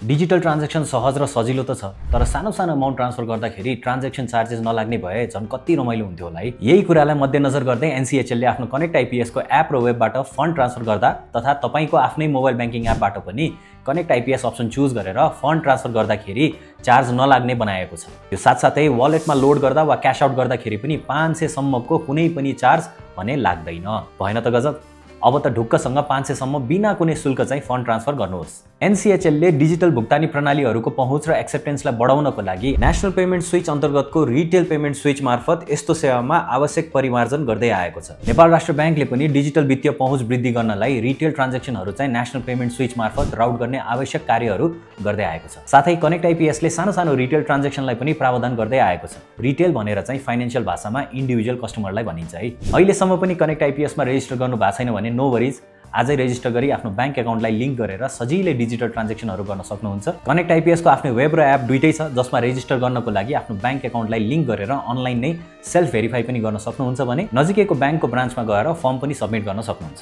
Digital transaction सहज र सजिलो त छ, तर सानो सानो अमाउन्ट ट्रान्सफर गर्दाखेरि ट्रान्ज्याक्सन चार्जेस नलाग्ने भए झन् कति रमाइलो हुन्थ्यो होला है। यही कुरालाई मध्यनजर गर्दै एनसीएचएलले आफ्नो कनेक्ट आइपीएस को एप र वेबबाट फन्ड ट्रान्सफर गर्दा तथा तपाईको आफ्नै मोबाइल बैंकिङ एपबाट पनि कनेक्ट आइपीएस अप्सन चुज गरेर फन्ड ट्रान्सफर गर्दाखेरि चार्ज नलाग्ने बनाएको छ। यो साथसाथै वालेटमा लोड गर्दा वा क्याश आउट गर्दाखेरि पनि 500 सम्मको कुनै पनि चार्ज भने लाग्दैन। भएन त गजब। अब त ढुक्कसँग 500 सम्म बिना कुनै शुल्क चाहिँ फन्ड ट्रान्सफर गर्नुहोस्। एनसीएचएलले डिजिटल भुक्तानी प्रणालीहरूको पहुँच र एक्सेप्टेन्सलाई बढाउनको लागि नेशनल पेमेन्ट स्विच अन्तर्गतको रिटेल पेमेन्ट स्विच मार्फत यस्तो सेवामा आवश्यक परिमार्जन गर्दै आएको छ। नेपाल राष्ट्र बैंकले पनि डिजिटल वित्तीय पहुँच वृद्धि गर्नलाई रिटेल ट्रान्ज्याक्सनहरू चाहिँ नेशनल पेमेन्ट स्विच मार्फत राउट गर्ने आवश्यक कार्यहरू गर्दै आएको छ। साथै कनेक्ट आइपीएसले सानो सानो रिटेल ट्रान्ज्याक्सनलाई पनि प्रावधान गर्दै आएको छ। रिटेल भनेर चाहिँ फाइनान्शियल भाषामा इन्डिभिजुअल कस्टमरलाई भनिन्छ है। अहिलेसम्म पनि कनेक्ट आइपीएसमा रेजिस्टर गर्नु भएको छैन भने नो वरिज, आजै रेजिस्टर गरी आफ्नो बैंक एकाउन्टलाई लिंक गरेर सजिलै डिजिटल ट्रान्ज्याक्सनहरू गर्न सक्नुहुन्छ। कनेक्ट आइपीएस को आफ्नो वेब र एप दुईटै छ, जसमा रेजिस्टर गर्नको लागि आफ्नो बैंक एकाउन्टलाई लिंक गरेर अनलाइन नै सेल्फ भेरिफाई पनि गर्न सक्नुहुन्छ भने नजिकैको बैंकको ब्रान्चमा गएर फर्म पनि सबमिट गर्न सक्नुहुन्छ।